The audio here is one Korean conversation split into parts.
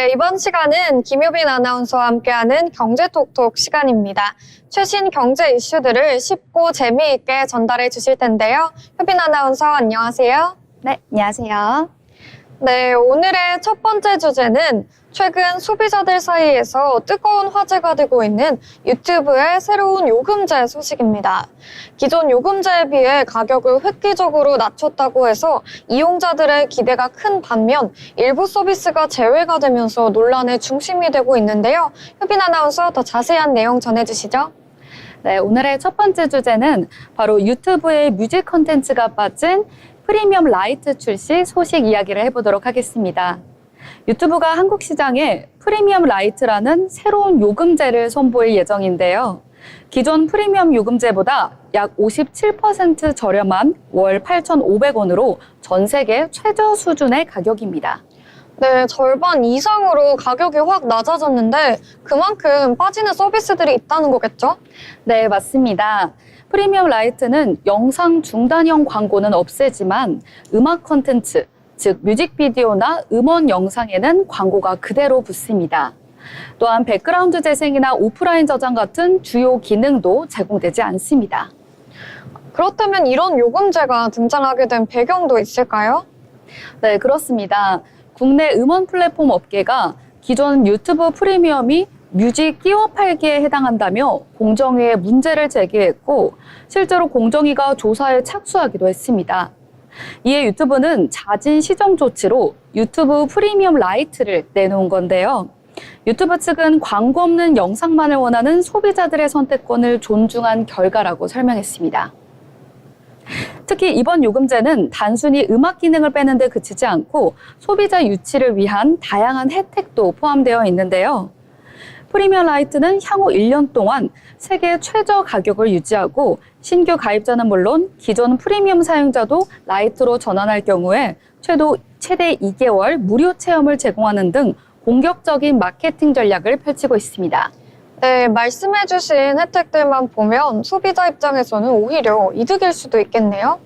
네, 이번 시간은 김효빈 아나운서와 함께하는 경제톡톡 시간입니다. 최신 경제 이슈들을 쉽고 재미있게 전달해 주실 텐데요. 효빈 아나운서 안녕하세요. 네, 안녕하세요. 네, 오늘의 첫 번째 주제는 최근 소비자들 사이에서 뜨거운 화제가 되고 있는 유튜브의 새로운 요금제 소식입니다. 기존 요금제에 비해 가격을 획기적으로 낮췄다고 해서 이용자들의 기대가 큰 반면 일부 서비스가 제외가 되면서 논란의 중심이 되고 있는데요. 효빈 아나운서 더 자세한 내용 전해주시죠. 네, 오늘의 첫 번째 주제는 바로 유튜브의 뮤직 콘텐츠가 빠진 프리미엄 라이트 출시 소식 이야기를 해보도록 하겠습니다. 유튜브가 한국 시장에 프리미엄 라이트라는 새로운 요금제를 선보일 예정인데요. 기존 프리미엄 요금제보다 약 57% 저렴한 월 8,500원으로 전 세계 최저 수준의 가격입니다. 네, 절반 이상으로 가격이 확 낮아졌는데 그만큼 빠지는 서비스들이 있다는 거겠죠? 네, 맞습니다. 프리미엄 라이트는 영상 중단형 광고는 없애지만 음악 콘텐츠, 즉 뮤직비디오나 음원 영상에는 광고가 그대로 붙습니다. 또한 백그라운드 재생이나 오프라인 저장 같은 주요 기능도 제공되지 않습니다. 그렇다면 이런 요금제가 등장하게 된 배경도 있을까요? 네, 그렇습니다. 국내 음원 플랫폼 업계가 기존 유튜브 프리미엄이 뮤직 끼워 팔기에 해당한다며 공정위에 문제를 제기했고 실제로 공정위가 조사에 착수하기도 했습니다. 이에 유튜브는 잦은 시정 조치로 유튜브 프리미엄 라이트를 내놓은 건데요. 유튜브 측은 광고 없는 영상만을 원하는 소비자들의 선택권을 존중한 결과라고 설명했습니다. 특히 이번 요금제는 단순히 음악 기능을 빼는 데 그치지 않고 소비자 유치를 위한 다양한 혜택도 포함되어 있는데요. 프리미엄 라이트는 향후 1년 동안 세계 최저 가격을 유지하고 신규 가입자는 물론 기존 프리미엄 사용자도 라이트로 전환할 경우에 최대 2개월 무료 체험을 제공하는 등 공격적인 마케팅 전략을 펼치고 있습니다. 네, 말씀해주신 혜택들만 보면 소비자 입장에서는 오히려 이득일 수도 있겠네요.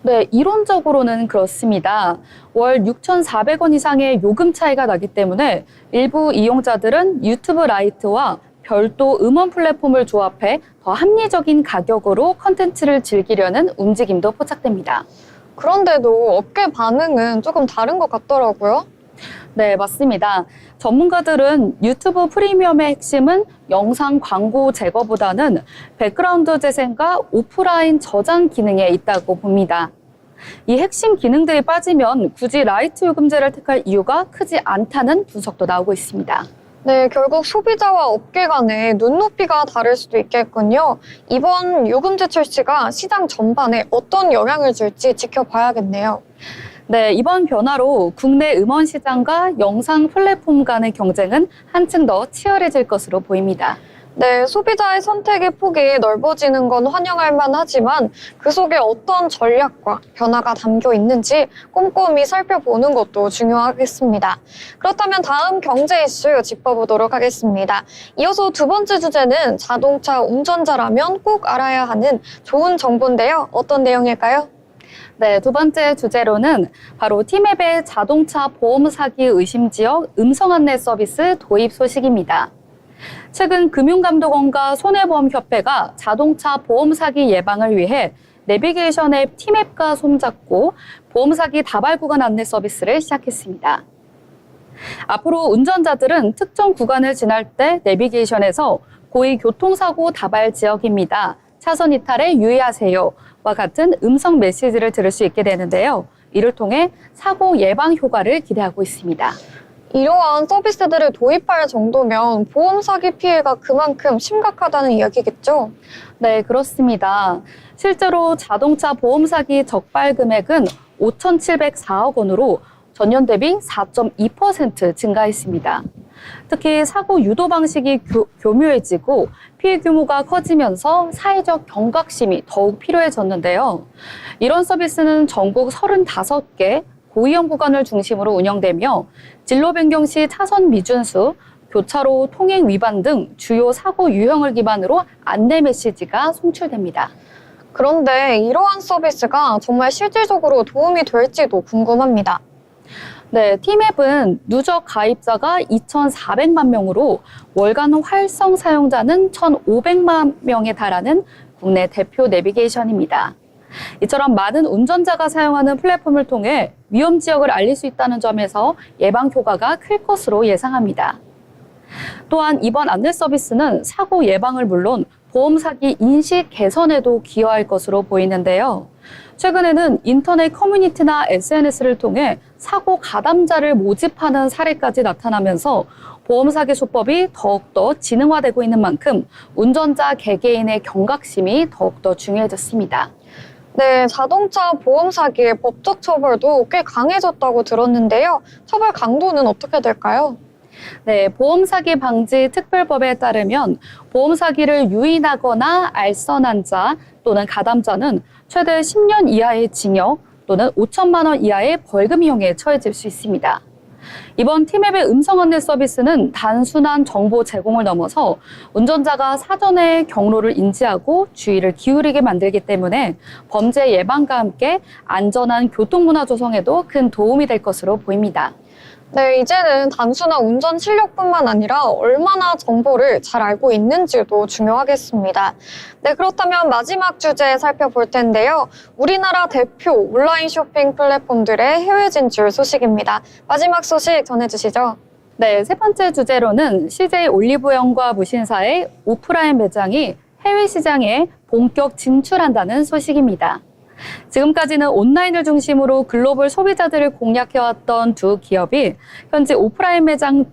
네, 이론적으로는 그렇습니다. 월 6,400원 이상의 요금 차이가 나기 때문에 일부 이용자들은 유튜브 라이트와 별도 음원 플랫폼을 조합해 더 합리적인 가격으로 콘텐츠를 즐기려는 움직임도 포착됩니다. 그런데도 업계 반응은 조금 다른 것 같더라고요. 네, 맞습니다. 전문가들은 유튜브 프리미엄의 핵심은 영상 광고 제거보다는 백그라운드 재생과 오프라인 저장 기능에 있다고 봅니다. 이 핵심 기능들이 빠지면 굳이 라이트 요금제를 택할 이유가 크지 않다는 분석도 나오고 있습니다. 네, 결국 소비자와 업계 간의 눈높이가 다를 수도 있겠군요. 이번 요금제 출시가 시장 전반에 어떤 영향을 줄지 지켜봐야겠네요. 네, 이번 변화로 국내 음원 시장과 영상 플랫폼 간의 경쟁은 한층 더 치열해질 것으로 보입니다. 네, 소비자의 선택의 폭이 넓어지는 건 환영할 만하지만 그 속에 어떤 전략과 변화가 담겨 있는지 꼼꼼히 살펴보는 것도 중요하겠습니다. 그렇다면 다음 경제 이슈 짚어보도록 하겠습니다. 이어서 두 번째 주제는 자동차 운전자라면 꼭 알아야 하는 좋은 정보인데요. 어떤 내용일까요? 네, 두 번째 주제로는 바로 티맵의 자동차 보험 사기 의심 지역 음성 안내 서비스 도입 소식입니다. 최근 금융감독원과 손해보험협회가 자동차 보험 사기 예방을 위해 내비게이션 앱 티맵과 손잡고 보험 사기 다발 구간 안내 서비스를 시작했습니다. 앞으로 운전자들은 특정 구간을 지날 때 내비게이션에서 고의 교통사고 다발 지역입니다. 차선 이탈에 유의하세요. 와 같은 음성 메시지를 들을 수 있게 되는데요. 이를 통해 사고 예방 효과를 기대하고 있습니다. 이러한 서비스들을 도입할 정도면 보험 사기 피해가 그만큼 심각하다는 이야기겠죠? 네, 그렇습니다. 실제로 자동차 보험 사기 적발 금액은 5,704억 원으로 전년 대비 4.2% 증가했습니다. 특히 사고 유도 방식이 교묘해지고 피해 규모가 커지면서 사회적 경각심이 더욱 필요해졌는데요. 이런 서비스는 전국 35개 고위험 구간을 중심으로 운영되며 진로 변경 시 차선 미준수, 교차로 통행 위반 등 주요 사고 유형을 기반으로 안내 메시지가 송출됩니다. 그런데 이러한 서비스가 정말 실질적으로 도움이 될지도 궁금합니다. 네, 티맵은 누적 가입자가 2,400만 명으로 월간 활성 사용자는 1,500만 명에 달하는 국내 대표 내비게이션입니다. 이처럼 많은 운전자가 사용하는 플랫폼을 통해 위험 지역을 알릴 수 있다는 점에서 예방 효과가 클 것으로 예상합니다. 또한 이번 안내 서비스는 사고 예방을 물론 보험 사기 인식 개선에도 기여할 것으로 보이는데요. 최근에는 인터넷 커뮤니티나 SNS를 통해 사고 가담자를 모집하는 사례까지 나타나면서 보험 사기 수법이 더욱더 지능화되고 있는 만큼 운전자 개개인의 경각심이 더욱더 중요해졌습니다. 네, 자동차 보험 사기의 법적 처벌도 꽤 강해졌다고 들었는데요. 처벌 강도는 어떻게 될까요? 네, 보험 사기 방지 특별법에 따르면 보험 사기를 유인하거나 알선한 자 또는 가담자는 최대 10년 이하의 징역 또는 5천만 원 이하의 벌금형에 처해질 수 있습니다. 이번 티맵의 음성 안내 서비스는 단순한 정보 제공을 넘어서 운전자가 사전에 경로를 인지하고 주의를 기울이게 만들기 때문에 범죄 예방과 함께 안전한 교통문화 조성에도 큰 도움이 될 것으로 보입니다. 네, 이제는 단순한 운전 실력뿐만 아니라 얼마나 정보를 잘 알고 있는지도 중요하겠습니다. 네, 그렇다면 마지막 주제 살펴볼 텐데요. 우리나라 대표 온라인 쇼핑 플랫폼들의 해외 진출 소식입니다. 마지막 소식 전해주시죠. 네, 세 번째 주제로는 CJ 올리브영과 무신사의 오프라인 매장이 해외 시장에 본격 진출한다는 소식입니다. 지금까지는 온라인을 중심으로 글로벌 소비자들을 공략해왔던 두 기업이 현재 오프라인 매장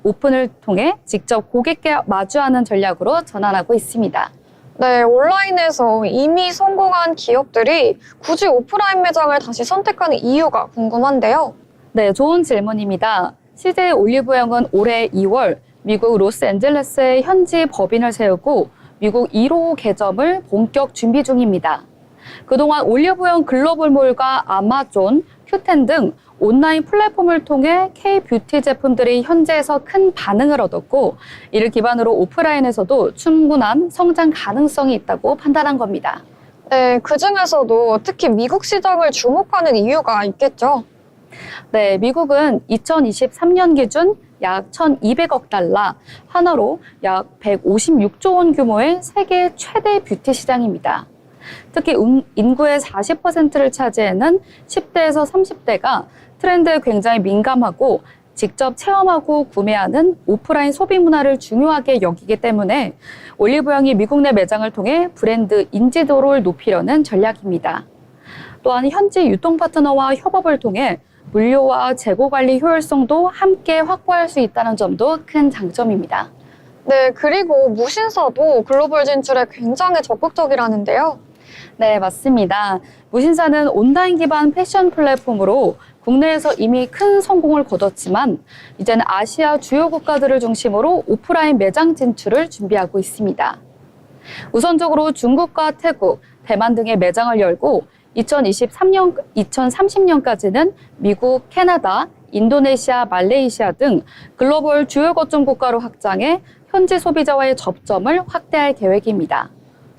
오픈을 통해 직접 고객과 마주하는 전략으로 전환하고 있습니다. 네, 온라인에서 이미 성공한 기업들이 굳이 오프라인 매장을 다시 선택하는 이유가 궁금한데요. 네, 좋은 질문입니다. CJ 올리브영은 올해 2월 미국 로스앤젤레스에 현지 법인을 세우고 미국 1호 개점을 본격 준비 중입니다. 그동안 올리브영 글로벌몰과 아마존, 큐텐 등 온라인 플랫폼을 통해 K-뷰티 제품들이 현지에서 큰 반응을 얻었고 이를 기반으로 오프라인에서도 충분한 성장 가능성이 있다고 판단한 겁니다. 네, 그중에서도 특히 미국 시장을 주목하는 이유가 있겠죠. 네, 미국은 2023년 기준 약 1,200억 달러, 한화로 약 156조 원 규모의 세계 최대 뷰티 시장입니다. 특히 인구의 40%를 차지하는 10대에서 30대가 트렌드에 굉장히 민감하고 직접 체험하고 구매하는 오프라인 소비 문화를 중요하게 여기기 때문에 올리브영이 미국 내 매장을 통해 브랜드 인지도를 높이려는 전략입니다. 또한 현지 유통 파트너와 협업을 통해 물류와 재고 관리 효율성도 함께 확보할 수 있다는 점도 큰 장점입니다. 네, 그리고 무신사도 글로벌 진출에 굉장히 적극적이라는데요. 네, 맞습니다. 무신사는 온라인 기반 패션 플랫폼으로 국내에서 이미 큰 성공을 거뒀지만 이제는 아시아 주요 국가들을 중심으로 오프라인 매장 진출을 준비하고 있습니다. 우선적으로 중국과 태국, 대만 등의 매장을 열고 2030년까지는 미국, 캐나다, 인도네시아, 말레이시아 등 글로벌 주요 거점 국가로 확장해 현지 소비자와의 접점을 확대할 계획입니다.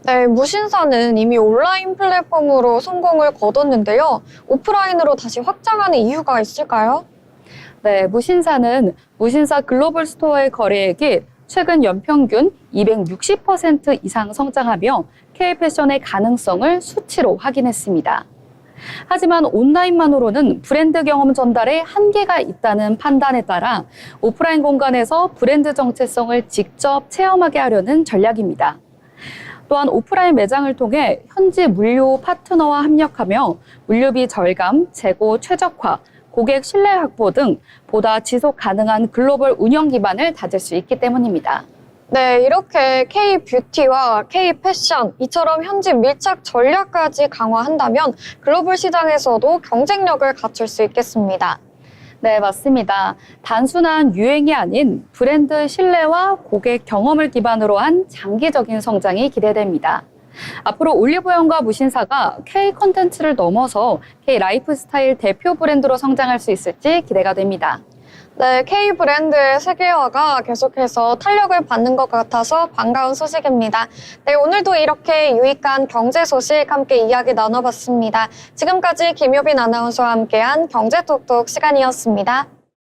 네, 무신사는 이미 온라인 플랫폼으로 성공을 거뒀는데요. 오프라인으로 다시 확장하는 이유가 있을까요? 네, 무신사는 무신사 글로벌 스토어의 거래액이 최근 연평균 260% 이상 성장하며 K-패션의 가능성을 수치로 확인했습니다. 하지만 온라인만으로는 브랜드 경험 전달에 한계가 있다는 판단에 따라 오프라인 공간에서 브랜드 정체성을 직접 체험하게 하려는 전략입니다. 또한 오프라인 매장을 통해 현지 물류 파트너와 협력하며 물류비 절감, 재고 최적화, 고객 신뢰 확보 등 보다 지속 가능한 글로벌 운영 기반을 다질 수 있기 때문입니다. 네, 이렇게 K-뷰티와 K-패션, 이처럼 현지 밀착 전략까지 강화한다면 글로벌 시장에서도 경쟁력을 갖출 수 있겠습니다. 네, 맞습니다. 단순한 유행이 아닌 브랜드 신뢰와 고객 경험을 기반으로 한 장기적인 성장이 기대됩니다. 앞으로 올리브영과 무신사가 K 콘텐츠를 넘어서 K 라이프스타일 대표 브랜드로 성장할 수 있을지 기대가 됩니다. 네, K 브랜드의 세계화가 계속해서 탄력을 받는 것 같아서 반가운 소식입니다. 네, 오늘도 이렇게 유익한 경제 소식 함께 이야기 나눠봤습니다. 지금까지 김효빈 아나운서와 함께한 경제톡톡 시간이었습니다.